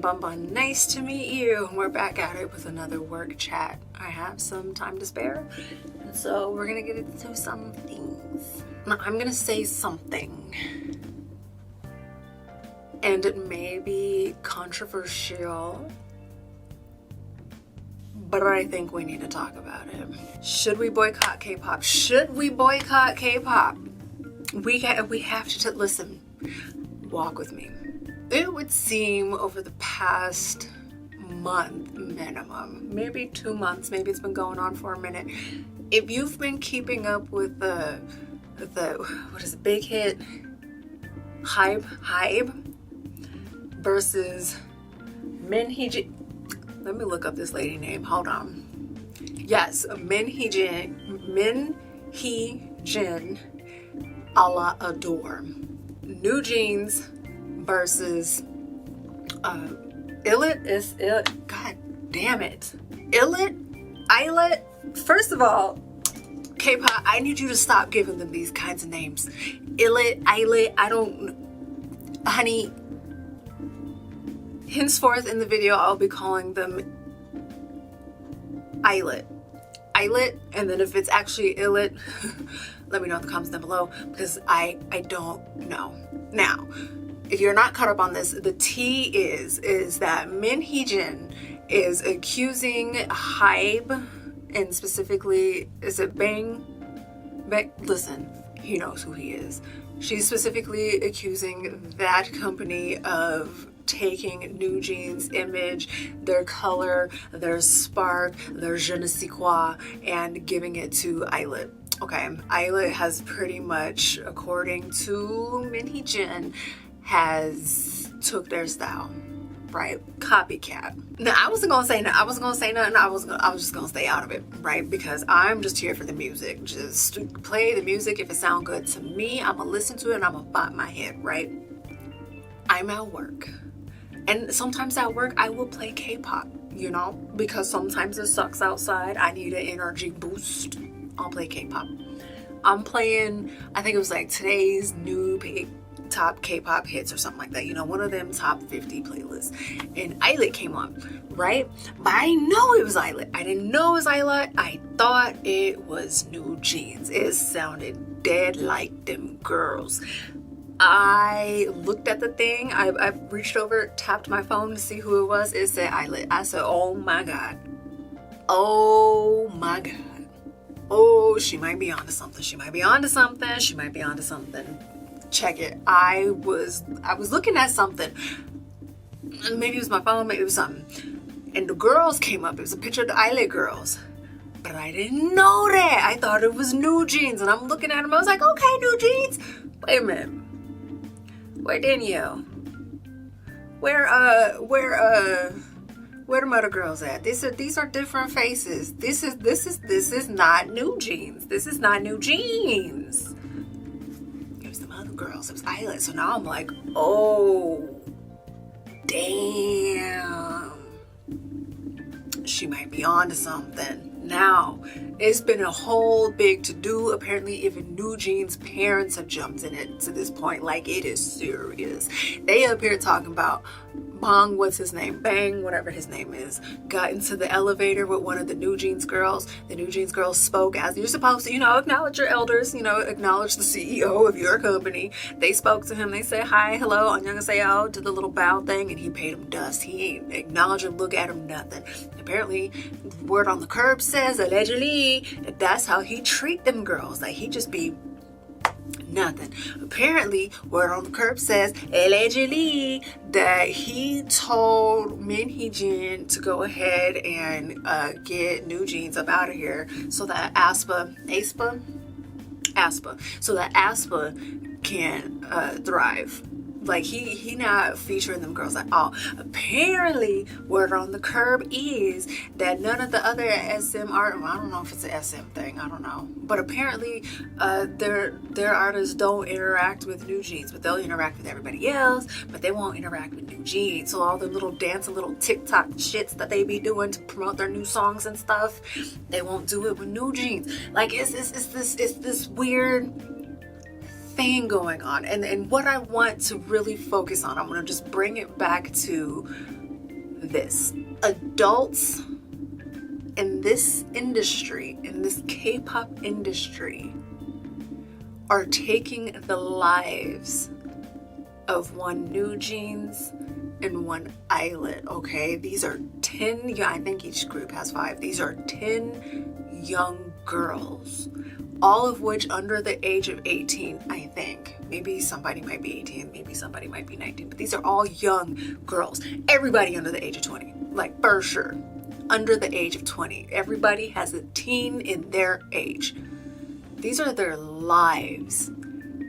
bum bum. Nice to meet you. We're back at it with another work chat. I have some time to spare, and so we're gonna get into some things. Now, I'm gonna say something, and it may be controversial, but I think we need to talk about it. Should we boycott K-pop? Should we boycott K-pop? We have to listen. Walk with me. It would seem over the past month minimum, maybe 2 months, maybe it's been going on for a minute. If you've been keeping up with the what is it, big hit Hybe versus Min Hee-jin. Let me look up this lady name. Hold on. Yes, Min Hee-jin, Hybe and Ador. New Jeans versus God damn it. Islet. First of all, K-pop, I need you to stop giving them these kinds of names. Islet, honey, henceforth in the video, I'll be calling them Islet, and then if it's actually Illet, let me know in the comments down below, because I don't know. Now, if you're not caught up on this, the tea is that Min Hee-jin is accusing Hybe, and specifically, is it Bang? Listen, he knows who he is. She's specifically accusing that company of taking New Jeans' image, their color, their spark, their je ne sais quoi, and giving it to Islet. Okay, Islet has pretty much, according to Min Hee-jin, has took their style, right? Copycat. Now, I wasn't gonna say nothing. I was just gonna stay out of it, right? Because I'm just here for the music. Just play the music. If it sounds good to me, I'm gonna listen to it and I'm gonna bob my head, right? I'm at work. And sometimes at work, I will play K-pop, you know, because sometimes it sucks outside. I need an energy boost. I'll play K-pop. I'm playing, I think it was like today's new top K-pop hits or something like that. You know, one of them top 50 playlists. And Islet came on, right? But I know it was Islet. I didn't know it was Islet. I thought it was New Jeans. It sounded dead like them girls. I looked at the thing. I reached over, tapped my phone to see who it was. It said Islet. I said, oh my God. Oh my God. Oh, she might be onto something. She might be onto something. She might be onto something. Check it. I was looking at something. Maybe it was my phone, maybe it was something. And the girls came up. It was a picture of the Islet girls. But I didn't know that. I thought it was New Jeans. And I'm looking at them. I was like, okay, New Jeans. Wait a minute. Where Danielle? Where them other girls at? These are different faces. This is not New Jeans. This is not New Jeans. It was some other girls. It was Islet. So now I'm like, oh, damn. She might be onto something. Now, it's been a whole big to-do. Apparently, even New Jeans' parents have jumped in it to this point. Like, it is serious. They up here talking about Bang, what's his name? Bang, whatever his name is, got into the elevator with one of the New Jeans girls. The New Jeans girls spoke as you're supposed to, you know, acknowledge your elders, you know, acknowledge the CEO of your company. They spoke to him. They said, hi, hello, annyeonghaseyo, did the little bow thing, and he paid him dust. He ain't acknowledge him, look at him, nothing. Apparently, word on the curb says, allegedly, that's how he treat them girls. Like, he just be nothing. Apparently, word on the curb says, allegedly, that he told Min Hee-jin to go ahead and get New Jeans up out of here so that aespa, so that aespa can thrive. Like, he not featuring them girls at all. Apparently, word on the curb is that none of the other SM art, I don't know if it's an SM thing, I don't know. But apparently, their artists don't interact with New Jeans, but they'll interact with everybody else, but they won't interact with New Jeans. So all the little dancing, little TikTok shits that they be doing to promote their new songs and stuff, they won't do it with New Jeans. Like, it's this weird thing going on, and what I want to really focus on, I want to just bring it back to this. Adults in this industry, in this K-pop industry, are taking the lives of one New Jeans and one Islet, okay? These are 10, yeah, I think each group has 5. These are 10 young girls, all of which under the age of 18, I think. Maybe somebody might be 18, maybe somebody might be 19, but these are all young girls. Everybody under the age of 20, like for sure, under the age of 20. Everybody has a teen in their age. These are their lives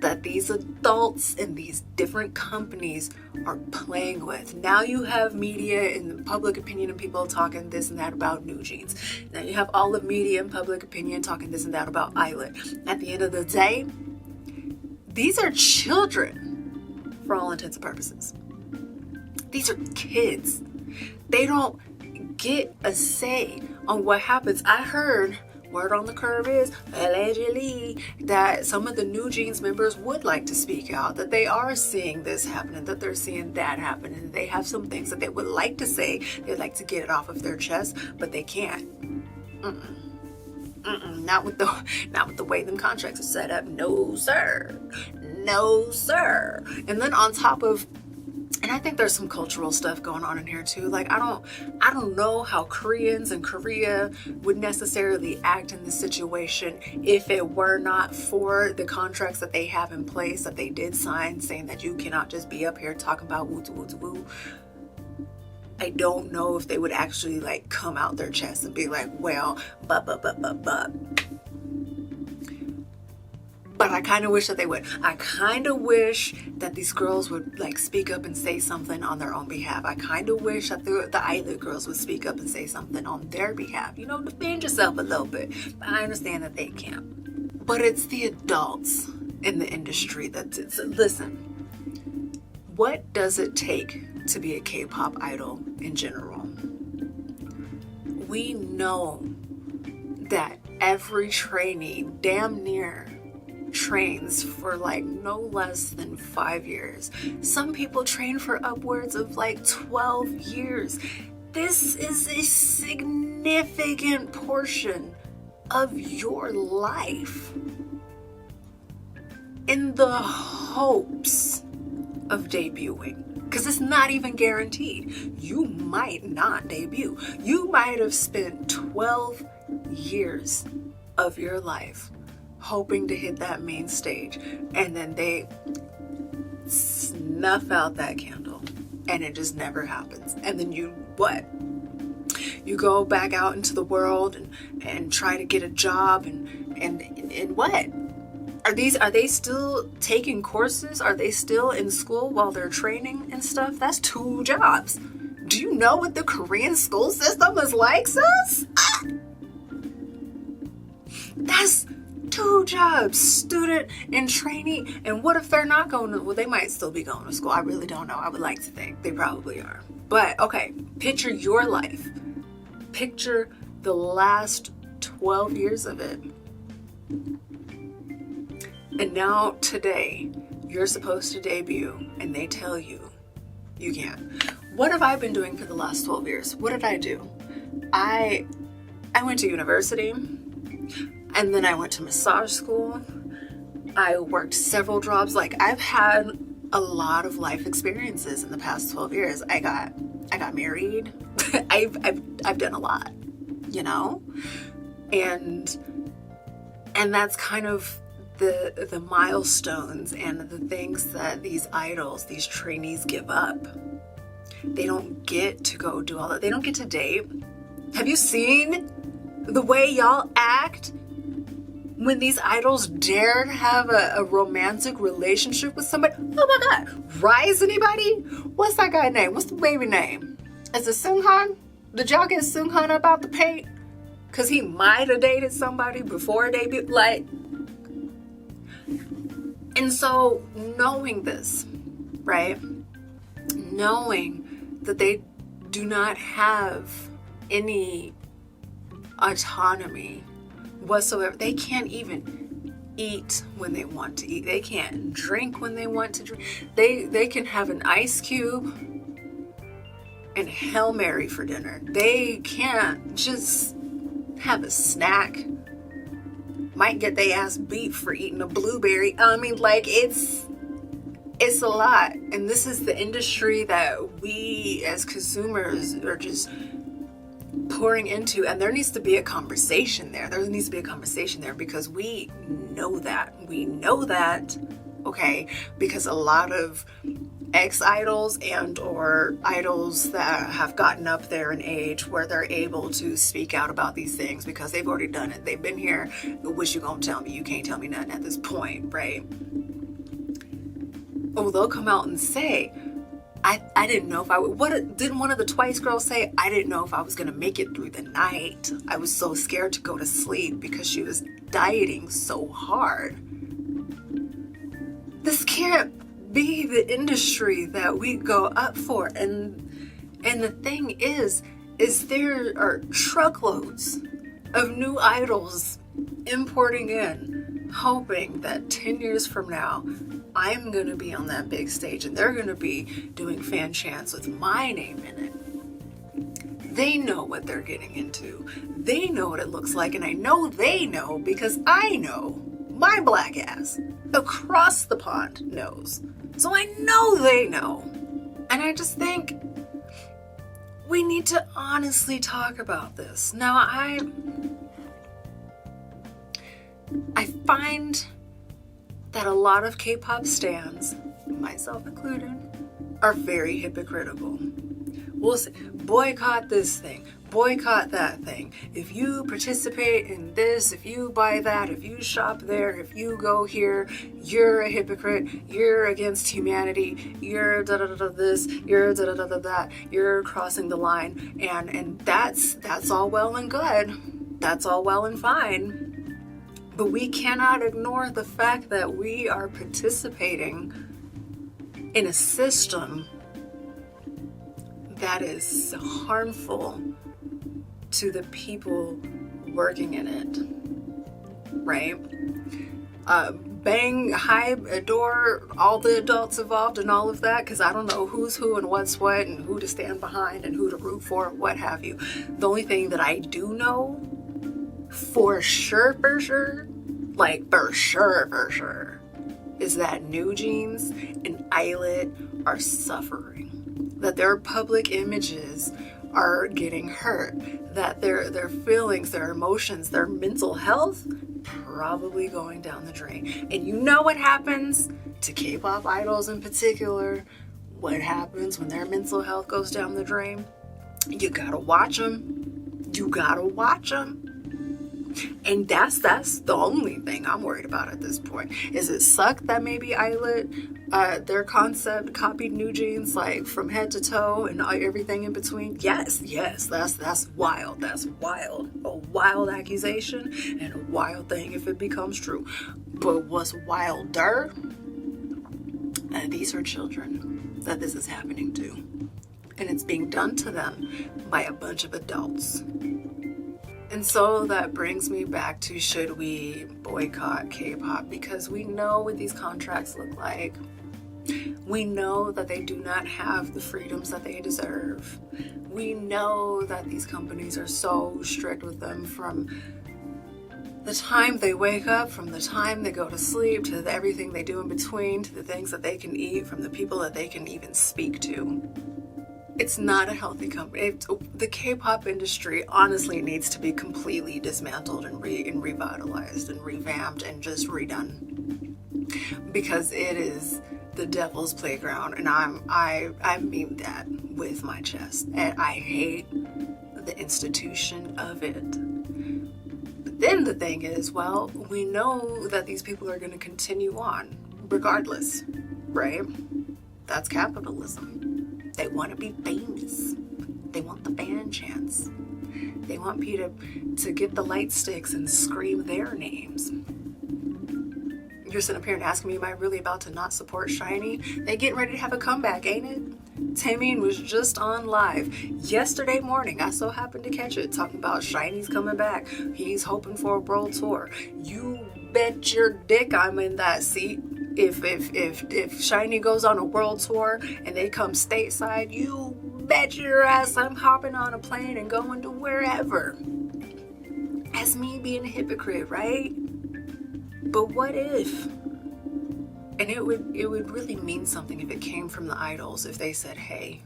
that these adults in these different companies are playing with. Now you have media and public opinion and people talking this and that about New Jeans. Now you have all the media and public opinion talking this and that about Islet. At the end of the day, these are children for all intents and purposes. These are kids. They don't get a say on what happens. I heard, word on the curb is, allegedly, that some of the New Jeans members would like to speak out, that they are seeing this happening, that they're seeing that happen, and they have some things that they would like to say. They'd like to get it off of their chest, but they can't. Not with the way them contracts are set up. No, sir. No, sir. And then on top of, and I think there's some cultural stuff going on in here too. Like, I don't know how Koreans in Korea would necessarily act in this situation if it were not for the contracts that they have in place, that they did sign, saying that you cannot just be up here talking about woo woo woo. I don't know if they would actually like come out their chest and be like, well, but. But I kind of wish that they would. I kind of wish that these girls would like speak up and say something on their own behalf. I kind of wish that the Islet girls would speak up and say something on their behalf. You know, defend yourself a little bit. But I understand that they can't. But it's the adults in the industry that's, listen, what does it take to be a K-pop idol in general? We know that every trainee damn near trains for like no less than 5 years. Some people train for upwards of like 12 years. This is a significant portion of your life in the hopes of debuting. Because it's not even guaranteed. You might not debut. You might have spent 12 years of your life hoping to hit that main stage, and then they snuff out that candle and it just never happens. And then you go back out into the world and try to get a job and what? Are they still taking courses? Are they still in school while they're training and stuff? That's 2 jobs. Do you know what the Korean school system is like, sis? That's 2 jobs, student and trainee. And what if they're not going to, well, they might still be going to school. I really don't know. I would like to think they probably are. But okay, picture your life. Picture the last 12 years of it. And now today, you're supposed to debut and they tell you you can't. What have I been doing for the last 12 years? What did I do? I went to university, and then I went to massage school. I worked several jobs. Like, I've had a lot of life experiences in the past 12 years. I got married. I've done a lot, you know? And that's kind of the milestones and the things that these idols, these trainees give up. They don't get to go do all that. They don't get to date. Have you seen the way y'all act when these idols dare to have a romantic relationship with somebody? Oh my God. Rise, anybody? What's that guy's name? What's the baby name? Is it Seunghan? Did y'all get Seunghan up out the paint? Because he might have dated somebody before debut. Like, and so knowing this, right? Knowing that they do not have any autonomy whatsoever. They can't even eat when they want to eat. They can't drink when they want to drink. They can have an ice cube and Hail Mary for dinner. They can't just have a snack. Might get their ass beat for eating a blueberry. I mean, like, it's a lot. And this is the industry that we as consumers are just pouring into, and there needs to be a conversation there. There needs to be a conversation there because we know that. We know that, okay, because a lot of ex-idols and or idols that have gotten up there in age where they're able to speak out about these things because they've already done it. They've been here. What you gonna tell me? You can't tell me nothing at this point, right? Oh, they'll come out and say, I didn't know if I would. Didn't one of the Twice girls say, I didn't know if I was going to make it through the night. I was so scared to go to sleep because she was dieting so hard. This can't be the industry that we go up for. And the thing is there are truckloads of new idols importing in, hoping that 10 years from now, I'm going to be on that big stage and they're going to be doing fan chants with my name in it. They know what they're getting into. They know what it looks like, and I know they know because I know. My black ass across the pond knows. So I know they know. And I just think we need to honestly talk about this. Now, I find that a lot of K-pop stans, myself included, are very hypocritical. We'll say, boycott this thing, boycott that thing. If you participate in this, if you buy that, if you shop there, if you go here, you're a hypocrite, you're against humanity, you're da-da-da-da this, you're da-da-da-da that, you're crossing the line. And that's all well and good. That's all well and fine. But we cannot ignore the fact that we are participating in a system that is harmful to the people working in it, right? Bang, Hybe, Ador, all the adults involved in all of that, because I don't know who's who and what's what and who to stand behind and who to root for, what have you. The only thing that I do know for sure, like for sure, is that New Jeans and Islet are suffering. That their public images are getting hurt. That their feelings, their emotions, their mental health probably going down the drain. And you know what happens to K-pop idols in particular? What happens when their mental health goes down the drain? You gotta watch them. You gotta watch them. And that's the only thing I'm worried about at this point. Is it suck that maybe Islet, their concept copied New Jeans like from head to toe and everything in between? Yes, that's wild. That's wild. A wild accusation and a wild thing if it becomes true. But what's wilder? These are children that this is happening to. And it's being done to them by a bunch of adults. And so that brings me back to, should we boycott K-pop? Because we know what these contracts look like. We know that they do not have the freedoms that they deserve. We know that these companies are so strict with them from the time they wake up, from the time they go to sleep, to everything they do in between, to the things that they can eat, from the people that they can even speak to. It's not a healthy company. The K-pop industry honestly needs to be completely dismantled and revitalized and revamped and just redone, because it is the devil's playground, and I mean that with my chest. And I hate the institution of it. But then the thing is, well, we know that these people are going to continue on regardless, right? That's capitalism. They want to be famous. They want the fan chants. They want people to get the light sticks and scream their names. You're sitting up here and asking me, am I really about to not support SHINee? They getting ready to have a comeback, ain't it? Taemin was just on live yesterday morning. I so happened to catch it, talking about SHINee's coming back. He's hoping for a world tour. You bet your dick I'm in that seat. If SHINee goes on a world tour and they come stateside, you bet your ass I'm hopping on a plane and going to wherever. That's me being a hypocrite, right? But what if? And it would really mean something if it came from the idols, if they said, hey,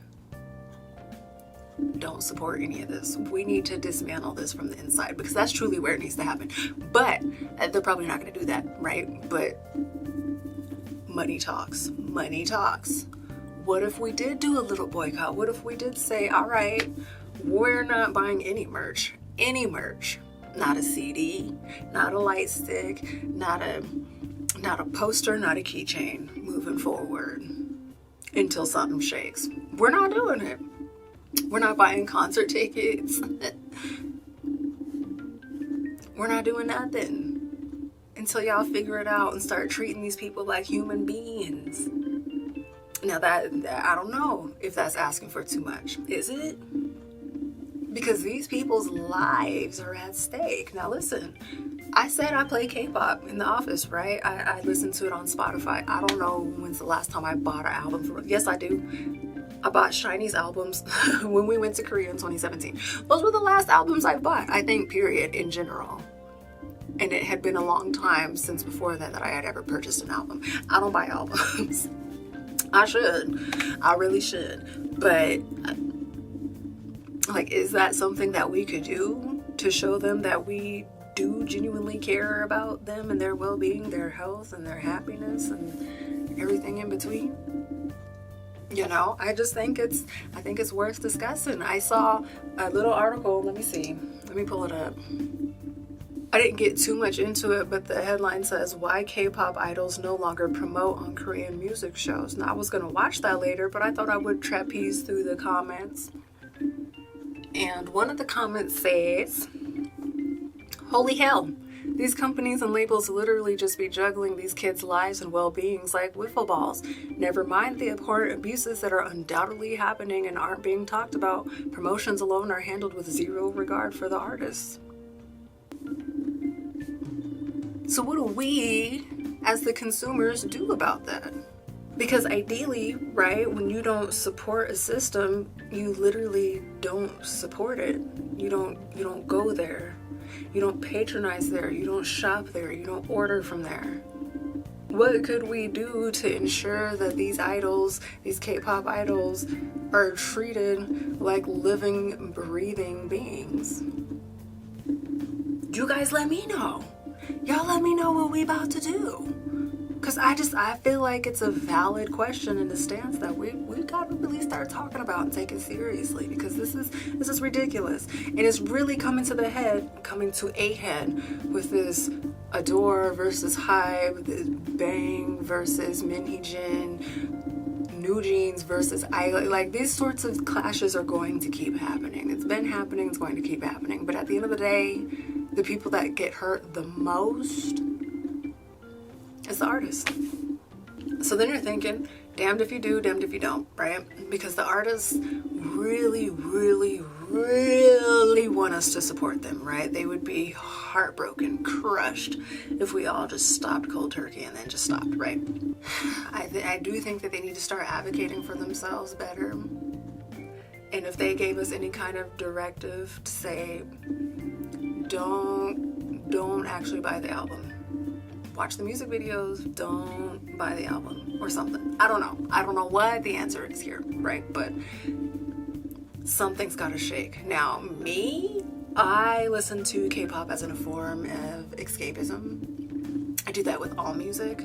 don't support any of this. We need to dismantle this from the inside, because that's truly where it needs to happen. But they're probably not going to do that, right? But money talks. Money talks. What if we did do a little boycott? What if we did say, all right, we're not buying any merch. Any merch. Not a CD, not a light stick, not a poster, not a keychain moving forward until something shakes. We're not doing it. We're not buying concert tickets. We're not doing nothing until y'all figure it out and start treating these people like human beings. Now that I don't know if that's asking for too much. Is it? Because these people's lives are at stake. Now listen, I said I play K-pop in the office, right? I listen to it on Spotify. I don't know when's the last time I bought an album from it. Yes, I do. I bought Shiny's albums when we went to Korea in 2017. Those were the last albums I bought, I think, period, in general. And it had been a long time since before that I had ever purchased an album. I don't buy albums. I should. I really should. But like, is that something that we could do to show them that we do genuinely care about them and their well-being, their health and their happiness and everything in between? You know, I think it's worth discussing. I saw a little article, let me pull it up. I didn't get too much into it, but the headline says, why K-pop idols no longer promote on Korean music shows. Now, I was gonna watch that later, but I thought I would trapeze through the comments. And one of the comments says, holy hell, these companies and labels literally just be juggling these kids' lives and well-beings like wiffle balls. Never mind the abhorrent abuses that are undoubtedly happening and aren't being talked about. Promotions alone are handled with zero regard for the artists. So what do we, as the consumers, do about that? Because ideally, right, when you don't support a system, you literally don't support it. You don't go there. You don't patronize there. You don't shop there. You don't order from there. What could we do to ensure that these idols, these K-pop idols, are treated like living, breathing beings? You guys let me know. Y'all let me know what we about to do. Because I feel like it's a valid question in the stance that we got to really start talking about and take it seriously, because this is ridiculous. And it's really coming to a head with this Ador versus Hybe, this Bang versus Minhyejin, New Jeans versus like these sorts of clashes are going to keep happening. It's been happening, it's going to keep happening. But at the end of the day, the people that get hurt the most is the artist. So then you're thinking, damned if you do, damned if you don't, right? Because the artists really, really, really want us to support them, right? They would be heartbroken, crushed if we all just stopped cold turkey and then just stopped, right? I do think that they need to start advocating for themselves better. And if they gave us any kind of directive to say, don't actually buy the album. Watch the music videos, don't buy the album or something. I don't know what the answer is here, right? But something's gotta shake. Now, me, I listen to K-pop as a form of escapism. I do that with all music,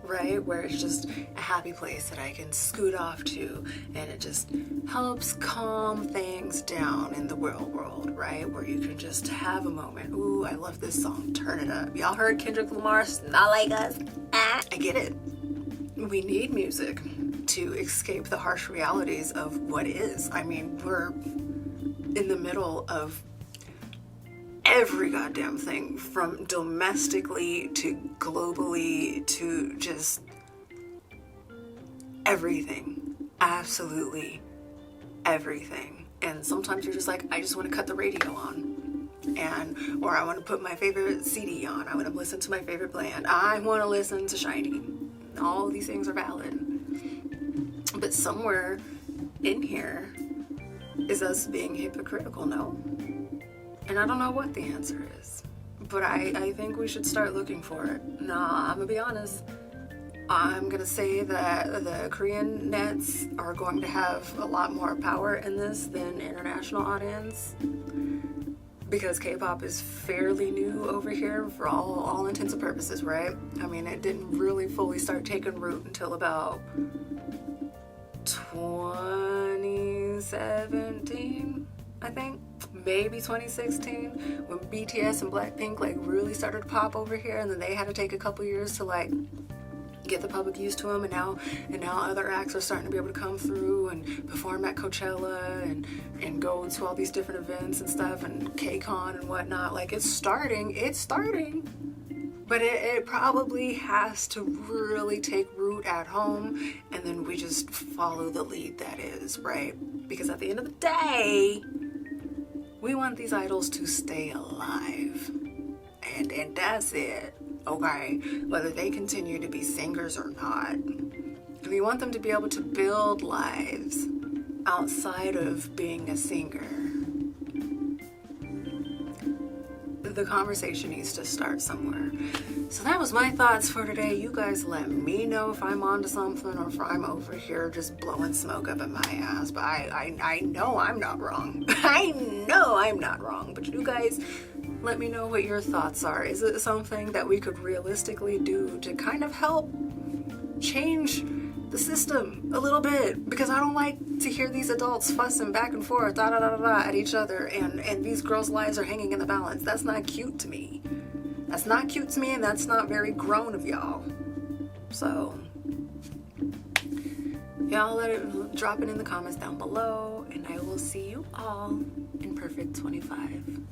right? Where it's just a happy place that I can scoot off to, and it just helps calm things down in the real world, right? Where you can just have a moment. Ooh, I love this song, turn it up. Y'all heard Kendrick Lamar's Not Like Us? I get it. We need music to escape the harsh realities of what is. I mean, we're in the middle of every goddamn thing, from domestically to globally to just everything. Absolutely everything. And sometimes you're just like, I just want to cut the radio on, or I want to put my favorite CD on. I want to listen to my favorite band. I want to listen to Shiny. All of these things are valid. But somewhere in here, Is us being hypocritical? No. And I don't know what the answer is, but I think we should start looking for it. Nah, I'm gonna be honest. I'm gonna say that the Korean nets are going to have a lot more power in this than international audience, because K-pop is fairly new over here for all intents and purposes, right? I mean, it didn't really fully start taking root until about 2017, I think. Maybe 2016, when BTS and Blackpink like really started to pop over here, and then they had to take a couple years to like get the public used to them, and now other acts are starting to be able to come through and perform at Coachella and go to all these different events and stuff, and K-Con and whatnot. Like, it's starting, but it probably has to really take root at home, and then we just follow the lead that is, right? Because at the end of the day, we want these idols to stay alive, and that's it. Okay, whether they continue to be singers or not. We want them to be able to build lives outside of being a singer. The conversation needs to start somewhere. So that was my thoughts for today. You guys let me know if I'm onto something or if I'm over here just blowing smoke up in my ass. But I know I'm not wrong. I know I'm not wrong. But you guys, let me know what your thoughts are. Is it something that we could realistically do to kind of help change the system a little bit? Because I don't like to hear these adults fussing back and forth at each other, and these girls' lives are hanging in the balance. That's not cute to me. That's not cute to me, and that's not very grown of y'all. So y'all drop it in the comments down below, and I will see you all in Perfect 25.